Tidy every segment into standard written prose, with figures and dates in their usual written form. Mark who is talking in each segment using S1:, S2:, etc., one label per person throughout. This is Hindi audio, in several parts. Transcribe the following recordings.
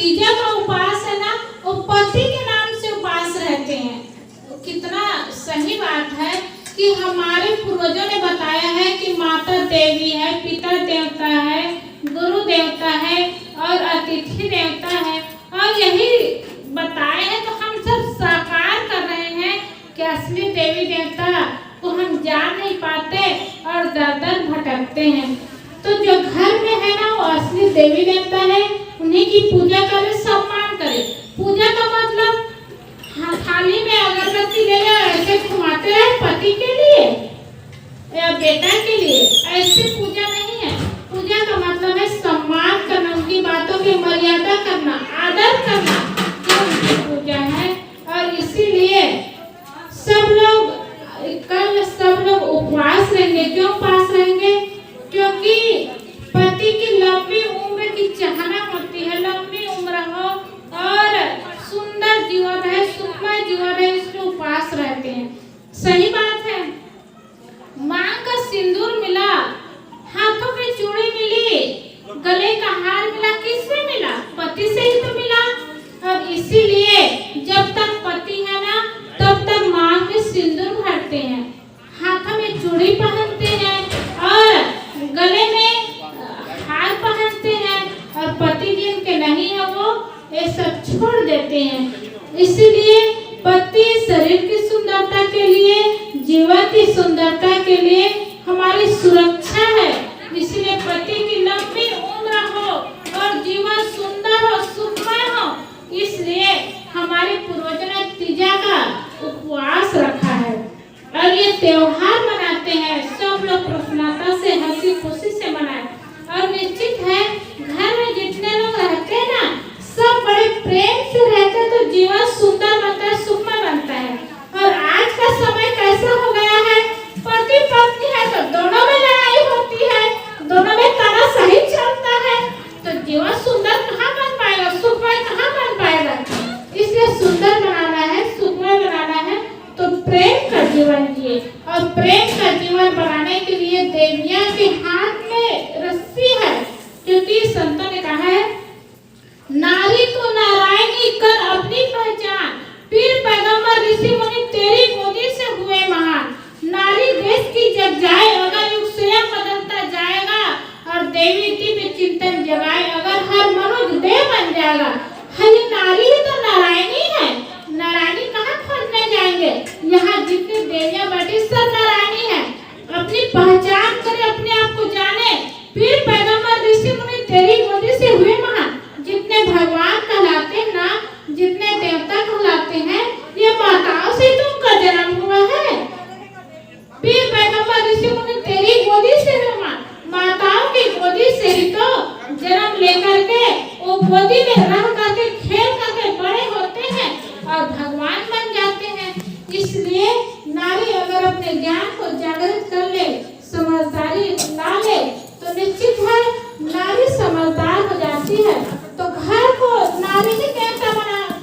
S1: तीजा का उपवास है ना, वो पति के नाम से उपवास रहते हैं। कितना सही बात है कि हमारे पूर्वजों ने बताया है कि माता देवी है, पिता देवता है, गुरु देवता है और अतिथि देवता है, और यही बताए हैं तो हम सब साकार कर रहे हैं कि असली देवी देवता को हम जान नहीं पाते और दर दर भटकते हैं। तो जो घर में है ना, वो असली देवी देवता है, उन्हीं की पूजा करें, सम्मान करें। पूजा का मतलब थाली में अगरबत्ती ले जाओ ऐसे घुमाते हैं पति के लिए या बेटा के लिए, ऐसे पूजा नहीं है। पूजा का मतलब है सम्मान करना, उनकी बातों की मर्यादा करना, आदर करना, ये उनकी पूजा है। और इसीलिए सब लोग कल उपवास रहेंगे। क्यों उपवास रहेंगे? क्योंकि पति की लंबी उम्र की चाहना होती है, लंबी उम्र हो और सुंदर जीवन है, सुखमय जीवन है, इसलिए उपवास रहते हैं। सही बात है। मांग का सिंदूर मिला, हाथों में चूड़ी मिली, गले का हार मिला, किससे मिला? पति से ही तो मिला। और इसीलिए जब तक पति है ना, तब तक मांग में सिंदूर भरते हैं, हाथों में चूड़ी पहनते हैं और गले में हार पहनते हैं, और पति जिनके नहीं है वो ये सब छोड़ देते हैं। इसीलिए पति शरीर की सुंदरता के लिए, जीवन की सुंदरता के लिए हमारी सुरक्षा है। इसलिए पति की लंबी उम्र हो और जीवन सुंदर हो, सुखमय हो, इसलिए हमारे पूर्वजों ने तीजा का उपवास रखा है और ये त्योहार मनाते हैं। सब लोग प्रसन्नता से, हंसी खुशी से मनाएं। और निश्चित है घर में जितने लोग रहते हैं ना, सब बड़े प्रेम से रहते हैं, तो जीवन सुंदर बनता है, सुखमय बनता है। और आज का समय कैसा हो गया है, पति पत्नी है तो दोनों में लड़ाई होती है, दोनों में तानाशाही चलता है, तो जीवन सुंदर कहाँ बन पाएगा, सुखमय कहाँ बन पाएगा? इसलिए सुंदर बनाना है, सुखमय बनाना है तो प्रेम का जीवन जिए। और प्रेम का जीवन बनाने के लिए देवियां के हाथ में रस्सी है, क्योंकि संतों ने कहा है नारी को नारायणी कर अपनी पहचान, पीर पैगंबर ऋषि मुनि तेरी गोदी से हुए महान। नारी देश की जग जाए अगर युग स्वयं बदलता जाएगा, और देवी दिव्य चिंतन जगाए अगर हर मनुष्य देव बन जाएगा। ये नारी ही तो नारायणी है, नारायणी कहाँ खोजने जाएंगे? यहाँ जितनी देवियां बैठी सब नारायणी है। अपनी पहचान करे, अपने आप को जाने, पीर पैगंबर ऋषि मुनि तेरी गोदी से हुए महान। जितने भगवान कहलाते हैं ना, जितने देवता कहलाते हैं, ये माताओं से तो उनका जन्म हुआ है। पीर पैगंबर ऋषि मुनि तेरी गोदी से हुए महान, माताओं की गोदी से ही तो जन्म लेकर के वो गोदी में रह करके खेल करके बड़े होते हैं और भगवान बन जाते हैं। इसलिए नारी अगर अपने ज्ञान को जागृत कर ले, समझदारी ला ले, तो निश्चित है नारी समझदार हो जाती है। तो घर को नारी ही कैसा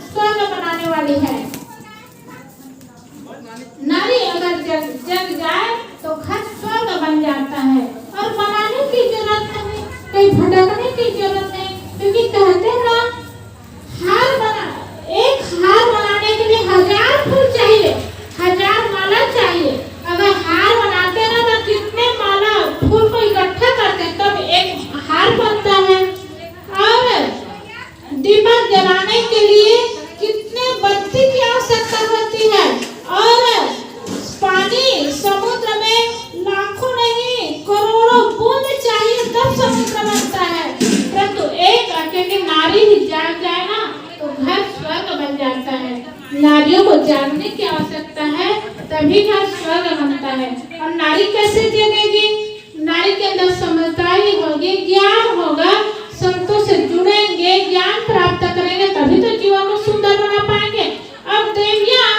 S1: स्वर्ग बनाने वाली है। नारी अगर जग जाए तो घर स्वर्ग बन जाता है। और बनाने की जरूरत नहीं, कहीं भटकने की जरूरत नहीं, क्योंकि कहते हैं ना, एक हार बनाने के लिए 1000 फूल चाहिए, 1000 माला चाहिए। अगर हार बनाते ना तो कितने माला फूल को इकट्ठा करते हैं तब एक हार बनता है। और दीपक जलाने के लिए कितने बत्ती की आवश्यकता होती है, और पानी समुद्र में लाखों नहीं करोड़ों बूंद चाहिए तब समुद्र बनता है। परंतु एक अकेली नारी ही जाग जाए ना तो घर स्वर्ग बन जाता है। नारियों को जागने की आवश्यकता है, तभी घर स्वर्ग बनता है। और नारी कैसे जगेगी? नारी के अंदर समझदारी होगी, ज्ञान होगा, संतों से जुड़ेंगे, ज्ञान प्राप्त करेंगे, तभी तो जीवन को सुंदर बना पाएंगे। अब देवियां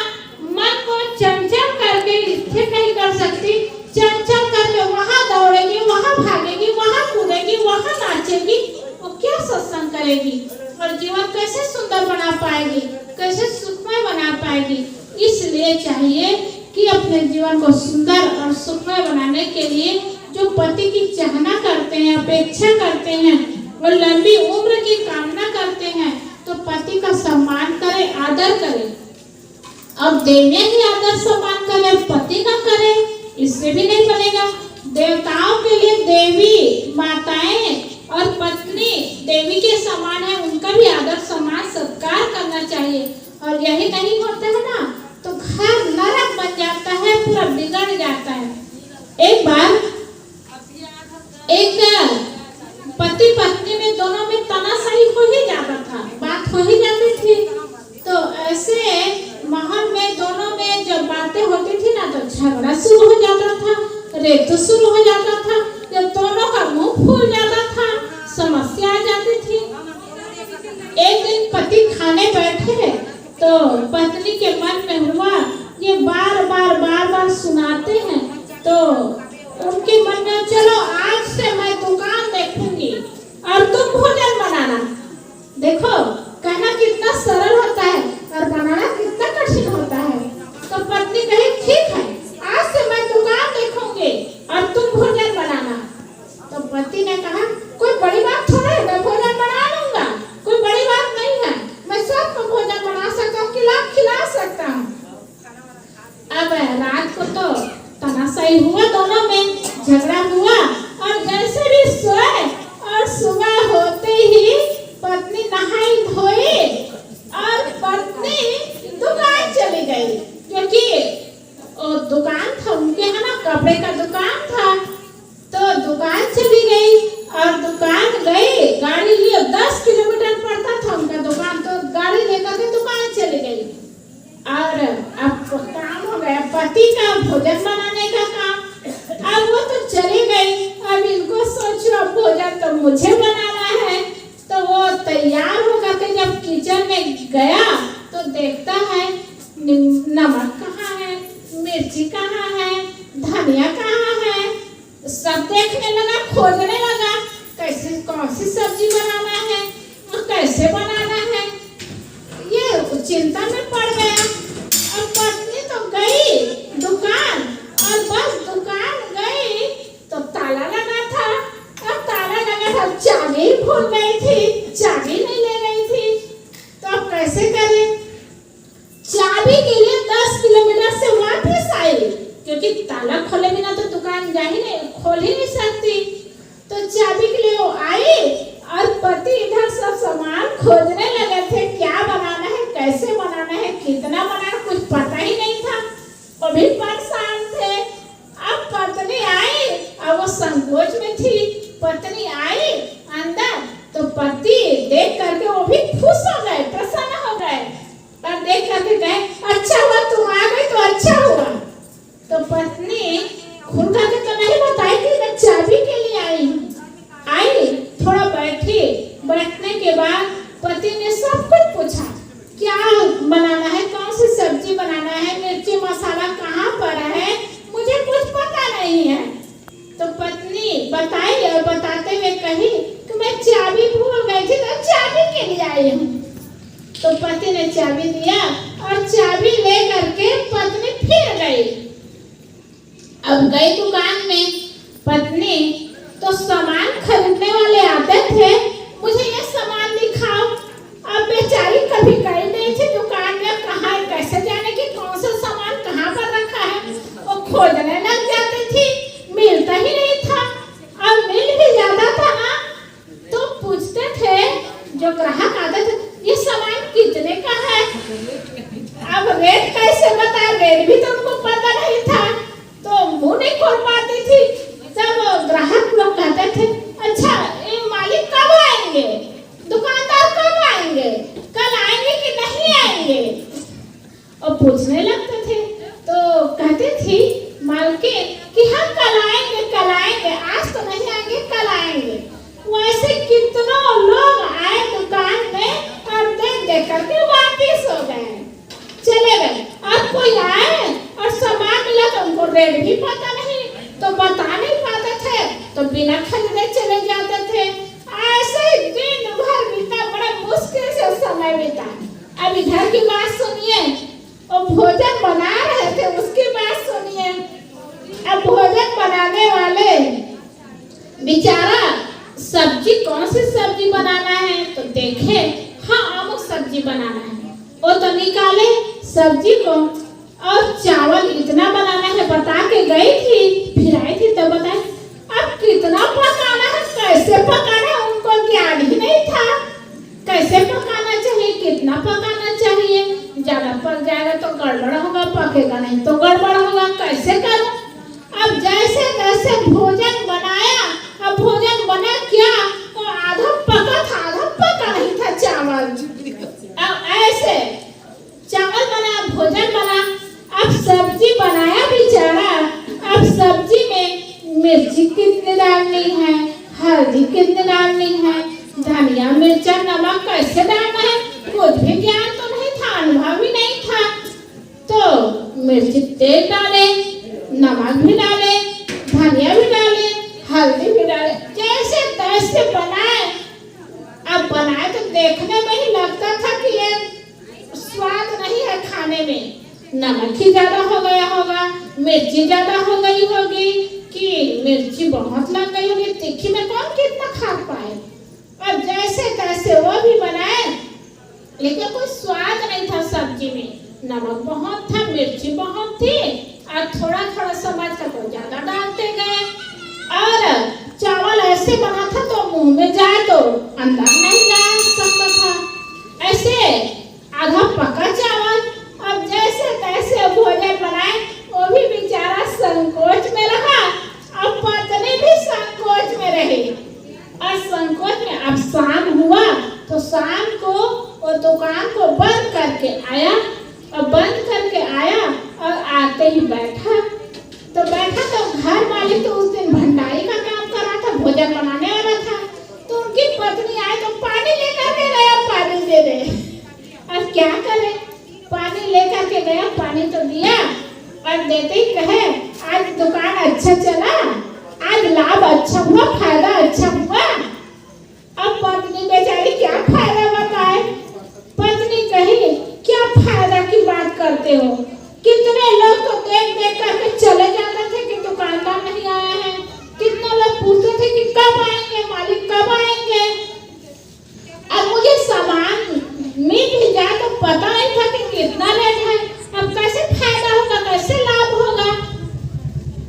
S1: मन को चंचल करके स्थिर नहीं कर सकती, चंचल करके वहाँ दौड़ेगी, वहाँ भागेगी, वहाँ कूदेगी, वहाँ नाचेगी, वो क्या सत्संग करेगी और जीवन कैसे सुंदर बना पाएगी, कैसे सुखमय बना पाएगी? इसलिए चाहिए कि अपने जीवन को सुंदर और सुखमय बनाने के लिए जो पति की चाहना करते हैं, अपेक्षा करते हैं और लंबी उम्र की कामना करते हैं, आदर करें। अब देवियां ही आदर सम्मान करें, पति ना करे, इससे भी नहीं बनेगा। देवताओं के लिए देवी माताएं और पत्नी देवी के समान है, उनका भी आदर सम्मान सत्कार करना चाहिए। और यही नहीं होता है ना तो घर नरक बन जाता है, पूरा बिगड़ जाता है। एक बार एक पति पत्नी में दोनों में तनाशाही हो ही जाता था, बात हो ही जाती थी। तो ऐसे महल में दोनों में जब बातें होती थी ना तो झगड़ा शुरू हो जाता था, रेत शुरू हो जाता था, जब दोनों का मुंह फूल जाता था, समस्या आ जाती थी। एक दिन पति खाने बैठे तो पत्नी के मन में हुआ ये बार बार सुनाते हैं, तो उनके मन में चलो आज से मैं दुकान देखूंगी और तुम भोजन बनाना। देखो कहना कितना सरल होता है और बनाना कितना कठिन होता है। तो पत्नी कही ठीक है, आज से मैं दुकान देखूंगी और तुम भोजन बनाना। तो पति ने कहा कोई बड़ी बात थोड़ा है, मैं भोजन बना लूंगा, कोई बड़ी बात नहीं है, मैं सबको भोजन बना सकता हूँ, खिला सकता हूँ। अब रात को तो तनाशाही हुआ, दोनों में झगड़ा हुआ और जैसे भी सोए और सुबह होते ही पत्नी नहाई धोई और पत्नी दुकान चली गई, क्योंकि दुकान था उनके यहाँ ना, कपड़े का दुकान था। तो दुकान चली गई और दुकान गई, गाड़ी लिए 10 किलोमीटर पड़ता था उनका दुकान, तो गाड़ी लेकर के दुकान चली गई। और अब काम हो गया पति का भोजन बनाने का काम। अब वो तो चली गई, अब इनको सोचो अब भोजन तो मुझे बनाना है। तो वो तैयार होकर के जब किचन में गया तो देखता है नमक कहाँ है, मिर्ची कहाँ है, धनिया कहाँ है, सब देखने लगा, खोजने लगा कैसे कौन सी सब्जी बनाना है और कैसे बनाना है, ये चिंता में पड़ गया। अब पत्नी तो गई दुकान और बस दुकान गई तो ताला लगा था। अब ताला लगा था, चाबी भूल गई थी, चाबी नहीं ले गई थी। तो अब कैसे करें? चाबी के लिए 10 किलोमीटर से वापस आई, क्योंकि ताला खोले बिना तो दुकान जा ही नहीं, खोल ही नहीं सकती। तो चाबी के लिए वो आई और पति इधर सब सामान खोजने लगे थे, क्या बनाना है, कैसे बनाना है, कितना बनाना, कुछ पता ही नहीं था, वो भी परेशान थे। अब पत्नी आई, अब वो संकोच में थी, पत्नी आई अंदर तो पति देख करके वो भी खुश हो गए, प्रसन्न हो गए और देख करके कहे अच्छा हुआ तुम आ गई तो अच्छा हुआ। तो पत्नी खुद करके तो नहीं बताई कि मैं चाबी के लिए आई हूँ। आई थोड़ा बैठी, बैठने के बाद पति ने सब कुछ पूछा, क्या बनाना है, कौन सी सब्जी बनाना है, मिर्ची मसाला कहाँ पर है, मुझे कुछ पता नहीं है। तो पत्नी बताई और बताते हुए कही कि मैं चाबी भूल गई थी तो चाबी के लिए आई हूँ। तो पति ने चाबी दिया और चाबी ले करके पत्नी फिर गई। अब गई दुकान में पत्नी, तो सामान खरीदने वाले आते थे, मुझे ये सामान दिखाओ। अब बेचारी कभी गई नहीं थी दुकान में, कहाँ कैसे जाने की कौन सा सामान कहाँ पर रखा है, वो खोजने लग जाती थी, मिलता ही नहीं था। और मिल भी जाता था ना तो पूछते थे जो ग्राहक आते थे ये सामान कितने का है। अब रेट कैसे बता, रेट भी तो उनको पता नहीं था, तो मुंह नहीं खोल पाती थी। तब ग्राहक लोग कहते थे अच्छा ये मालिक कब आएंगे, दुकानदार कब आएंगे, कल आएंगे कि नहीं आएंगे, और पूछने लगते थे। तो कहते थी मालकिन कि हम कल आएंगे, आज तो नहीं आएंगे, कल आएंगे। वैसे कितनों लोग आए दुकान में और देख करके वापिस हो गए, चले गए। अब कोई आए और सामान मिला तो उनको रेट भी पता नहीं, तो बता नहीं पाते थे, तो बिना खरीदे चले जाते थे। ऐसे ही दिन भर बीता, बड़ा मुश्किल से समय बीता। अब इधर की बात सुनिए, वो भोजन बना रहे थे उसकी बात सुनिए। अब भोजन बनाने वाले बेचारा सब्जी कौन सी सब्जी बनाना है तो देखे, हाँ अमुक सब्जी बनाना है, वो तो निकाले सब्जी को, और चावल इतना बनाना है बता के गई थी, फिर आई थी तो बताए अब कितना पकाना है, कैसे पकाना है, उनको ज्ञान ही नहीं था कैसे पकाना चाहिए, कितना पकाना चाहिए, ज्यादा पक जाएगा तो गड़बड़ होगा, पकेगा नहीं तो गड़बड़ होगा, कैसे करूं। अब जैसे तैसे भोजन बनाया, अब भोजन बना क्या, तो आधा पका था आधा पका नहीं था चावल। अब ऐसे चावल बना, भोजन बना, अब सब्जी बनाया बेचारा, अब सब्जी में मिर्ची कितनी डालनी है, हल्दी कितनी डालनी है, धनिया मिर्चा नमक कैसे डालना है, कुछ भी ज्ञान तो नहीं था, अनुभव भी नहीं था। तो मिर्ची तेल डाले, नमक भी डाले, धनिया भी डाले, हल्दी भी डाले, जैसे तैसे बनाए। अब बनाए तो देखने में ही लगता था कि ये स्वाद नहीं है खाने में, नमक ही ज्यादा हो गया होगा, मिर्ची ज्यादा हो गई होगी, कि मिर्ची बहुत लग गई होगी, तीखी में कौन कितना खा पाए। अब जैसे तैसे वो भी बनाए, लेकिन कोई स्वाद नहीं था सब्जी में, नमक बहुत था, मिर्ची बहुत थी, और थोड़ा थोड़ा समझ कर तो ज्यादा डालते गए, और चावल ऐसे बना था तो मुंह में जाए तो अंदर नहीं जा सकता था, ऐसे आधा पका चावल। अब जैसे तैसे भोजन बनाए, वो भी बेचारा संकोच में रहा, अब पत्नी भी संकोच में रही, और संकोच में अब शाम हुआ तो शाम को वो दुकान को बंद करके आया, और बंद करके आया और आते ही बैठा तो घर मालिक तो उस दिन भंडारी का काम कर रहा था, भोजन बनाने वाला था, तो उनकी पत्नी आई तो पानी लेकर के गया, पानी दे दे। अब क्या करे, पानी लेकर के गया, पानी तो दिया, और देते ही कहे आज दुकान अच्छा चला, आज लाभ अच्छा हुआ, फायदा अच्छा हुआ। अब पत्नी बेचारी क्या फायदा बताए, पत्नी कही क्या फायदा की बात करते हो, कितने लोग तो देख देख करके चले जाते थे कि दुकानदार नहीं आया है, कितने लोग पूछते थे कि कब आएंगे मालिक, कब आएंगे। अब मुझे सामान मिल भी जाए तो पता नहीं था कि कितना रेट है, अब कैसे फायदा होगा, कैसे लाभ होगा।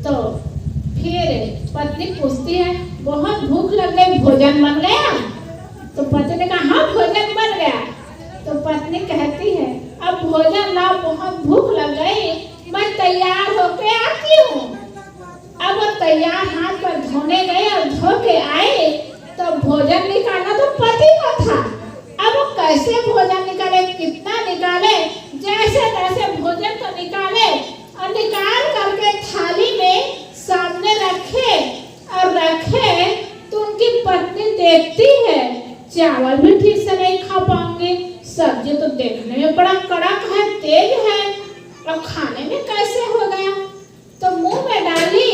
S1: तो फिर पत्नी पूछती है बहुत भूख लग गई, भोजन बन गया, तो पति ने कहा हाँ भोजन बन गया। तो पत्नी कहती है अब भोजन ला, बहुत भूख लग गई, मैं तैयार होके आती हूँ। अब वो तैयार हाथ पर धोने गए और धो के आए तो भोजन निकालना तो पति का था। अब वो कैसे भोजन निकाले, कितना निकाले, जैसे तैसे भोजन तो निकाले, और निकाल करके थाली में सामने रखे तो उनकी पत्नी देखती है चावल भी ठीक से नहीं खा पाएंगे, सब्जी तो देखने में बड़ा कड़क है, तेज है, और खाने में कैसे हो गया। तो मुंह में डाली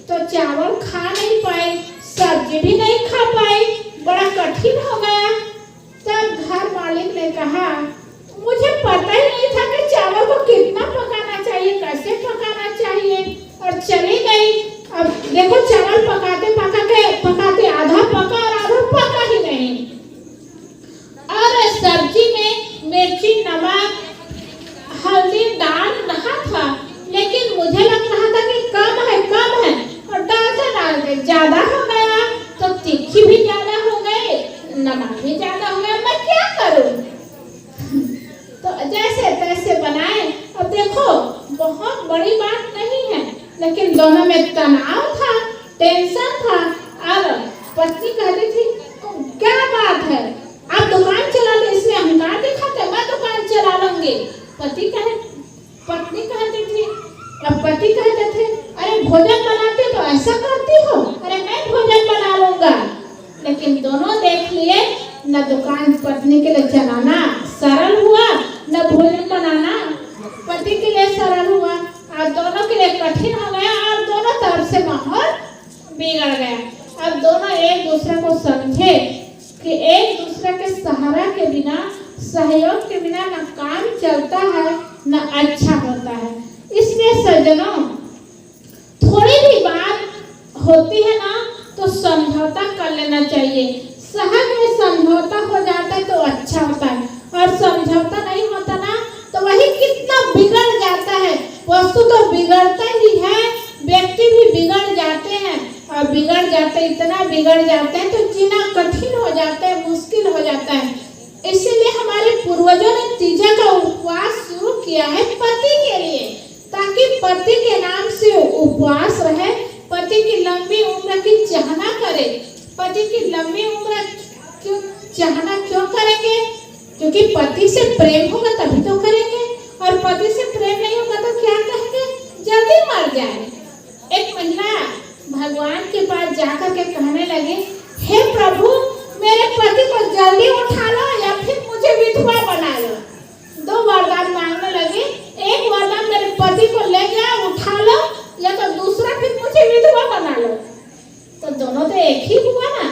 S1: तो चावल खा नहीं पाए, सब्जी भी नहीं खा पाई, बड़ा कठिन हो गया। तब घर मालिक ने कहा मुझे पता ही नहीं था कि चावल को कितना पकाना चाहिए, कैसे पकाना चाहिए, और चली गई। अब देखो चावल पकाते आधा पका और आधा पका ही नहीं, और सब्जी में मिर्ची नमक हल्दी डाल रहा था, लेकिन मुझे लग रहा था कि कम है, और डालते ज्यादा हो गया, तो तीखी भी ज्यादा हो गई, नमक भी ज्यादा हो गया, मैं क्या करूं। तो जैसे तैसे बनाए। अब देखो बहुत बड़ी बात नहीं है, लेकिन दोनों में तनाव था, टेंशन था, और पत्नी कहती थी क्या बात है, आप दुकान चला ले, इसमें अहंकार दिखाते, मैं दुकान चला लूंगी। पत्नी कहती थी, अब पति कहते थे अरे भोजन बनाते तो ऐसा करती हो, अरे मैं भोजन बना लूंगा। लेकिन दोनों देख लिए, न दुकान पत्नी के लिए चलाना सरल हुआ, न भोजन बनाना पति के लिए सरल हुआ, और दोनों के लिए कठिन हो गया, और दोनों तरफ से माहौल बिगड़ गया। अब दोनों एक दूसरे को समझे कि एक दूसरे के सहारा के बिना, सहयोग के बिना न काम चलता है न अच्छा होता है। इसलिए सज्जनों, थोड़ी भी बात होती है ना तो समझौता कर लेना चाहिए। सहज में समझौता हो जाता है तो अच्छा होता है, और समझौता नहीं होता ना बिगड़ जाते हैं तो जीना कठिन हो जाता है, मुश्किल हो जाता है। इसीलिए हमारे पूर्वजों ने तीजा का उपवास शुरू किया है पति के लिए, ताकि पति के नाम से उपवास रहे, पति की लंबी उम्र की चाहना करे। पति की लंबी उम्र क्यों चाहना क्यों करेंगे? क्योंकि पति से प्रेम होगा तभी तो करेंगे, और पति से प्रेम नहीं होगा तो क्या कहेंगे? जल्दी मर जाए। एक महिला भगवान के पास जाकर के कहने लगे, हे प्रभु, मेरे पति को जल्दी उठा लो या फिर मुझे विधवा बना लो। दो वरदान मांगने लगे, एक वरदान मेरे पति को ले जाओ उठा लो, या तो दूसरा फिर मुझे विधवा बना लो। तो दोनों तो एक ही हुआ ना।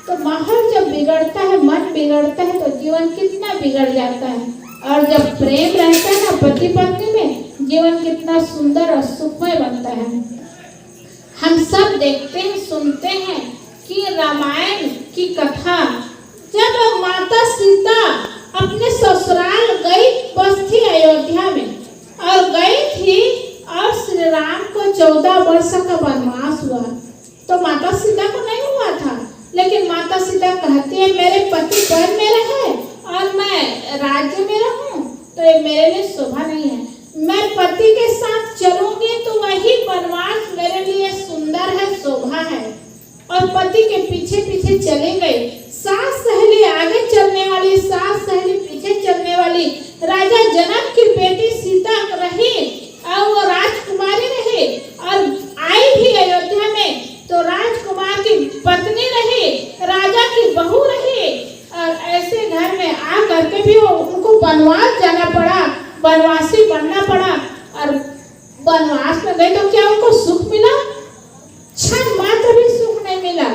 S1: तो माहौल जब बिगड़ता है, मन बिगड़ता है तो जीवन कितना बिगड़ जाता है। और जब प्रेम रहता है ना पति पत्नी में, जीवन कितना सुंदर और सुखमय बनता है। हम सब देखते हैं, सुनते हैं कि रामायण की कथा, जब माता सीता अपने ससुराल गई, बस्ती अयोध्या में और गई थी, और श्री राम को 14 वर्ष का वनवास हुआ। तो माता सीता को नहीं हुआ था, लेकिन माता सीता कहती है मेरे पति वन में रहे और मैं राज्य में रहूं तो ये मेरे लिए शोभा नहीं है। मैं पति के साथ चलूंगी तो वही वनवास मेरे लिए सुंदर है, शोभा है। और पति के पीछे पीछे चली गई। सास सहेली आगे चलने वाली, सास सहेली पीछे चलने वाली। राजा जनक की बेटी सीता रही और वो राजकुमारी रही, और आई भी अयोध्या में तो राजकुमार की पत्नी रही, राजा की बहू रही। और ऐसे घर में आ करके भी वो उनको वनवास जाना पड़ा, वनवासी बनना पड़ा। और वनवास में गए तो क्या उनको सुख मिला? क्षण मात्र भी सुख नहीं मिला।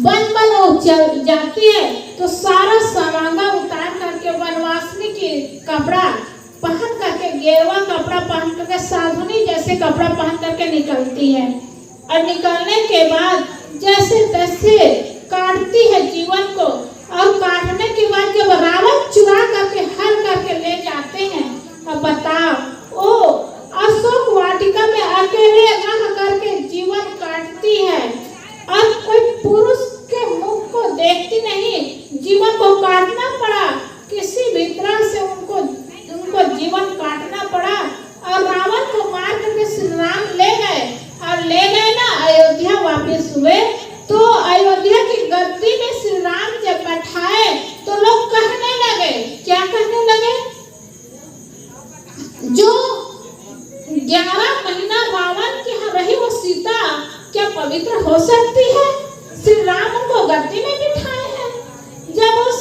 S1: वन वो चल जाती है तो सारा सामांगा उतार करके वनवासिनी की कपड़ा पहन करके, गेरुआ कपड़ा पहन करके, साधुनी जैसे कपड़ा पहन करके निकलती है। और निकलने के बाद जैसे तैसे काटती है जीवन को, और काटने के बाद जब रावण चुरा करके हर करके ले जाते हैं, अब बताओ वो अशोक वाटिका में अकेले रह करके जीवन काटती है, और कोई पुरुष के मुख को देखती नहीं, जीवन को काटना पड़ा, किसी भी तरह से उनको जीवन काटना पड़ा। और रावण को मार करके श्री राम ले गए, और ले गए ना अयोध्या वापस हुए। तो अयोध्या की गद्दी में श्री राम जब बैठाए तो लोग कहने लगे, क्या कहने लगे? जो 11 महीना रावण की यहाँ रही वो सीता क्या पवित्र हो सकती है? श्री राम उनको गद्दी में बिठाए हैं। जब उस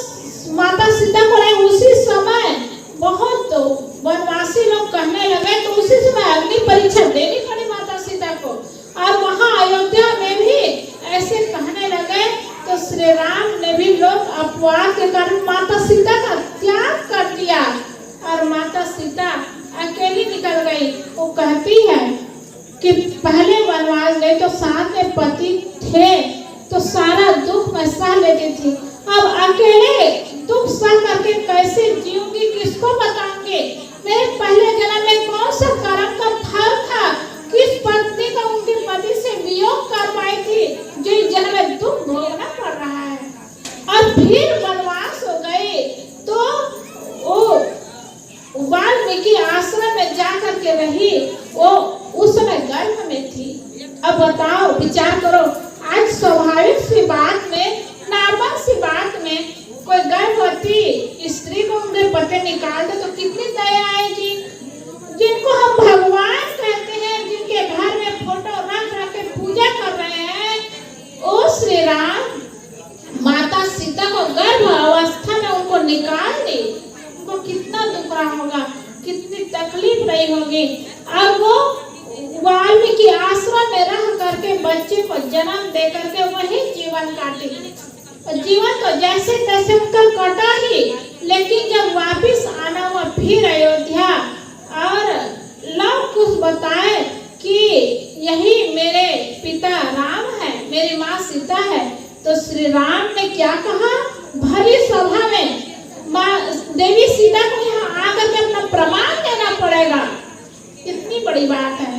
S1: माता सीता को उसी समय बहुत वनवासी लोग कहने लगे तो उसी समय अग्नि परीक्षा देनी पड़ी माता सीता को। और वहाँ अयोध्या में भी ऐसे कहने लगे तो श्री राम ने भी लोग अपवाद के कारण माता सीता का त्याग कर दिया, और माता सीता अकेली निकल गई। वो कहती है कि पहले वनवास गए तो साथ में पति थे तो सारा दुख मैं सह लेती थी, अब अकेले दुख सह करके कैसे जीऊंगी, किसको बताऊंगी? मेरे पहले जन्म में कौन सा कर्म का फल था, किस पत्नी का उनके पति से वियोग करवाई थी जो इस जन्म में दुख भोगना पड़ रहा है। और फिर वनवास हो गए तो वो वाल्मीकि आश्रम में जा करके रही, वो उस समय गर्भ में थी। अब बताओ, विचार करो, आज स्वाभाविक सी बात में, नॉर्मल सी बात में कोई गर्भवती स्त्री को उनके पति निकाल दे तो कितनी दया आएगी। जिनको हम भगवान कहते हैं, जिनके घर में फोटो रख के पूजा कर रहे हैं, ओ श्री राम माता सीता को गर्भ अवस्था में उनको निकाल दी, उनको कितना दुख रहा होगा, कितनी तकलीफ रही होगी। और वो वाल्मीकि आश्रम में रह करके बच्चे को जन्म दे करके वही जीवन काटी। जीवन तो जैसे तैसे उनका कटा ही, लेकिन जब वापिस आना हुआ फिर अयोध्या, और लव कुछ बताए कि यही मेरे पिता राम है, मेरी माँ सीता है, तो श्री राम ने क्या कहा? भरी सभा में माँ देवी सीता को यहाँ आकर के अपना प्रमाण देना पड़ेगा। कितनी बड़ी बात है।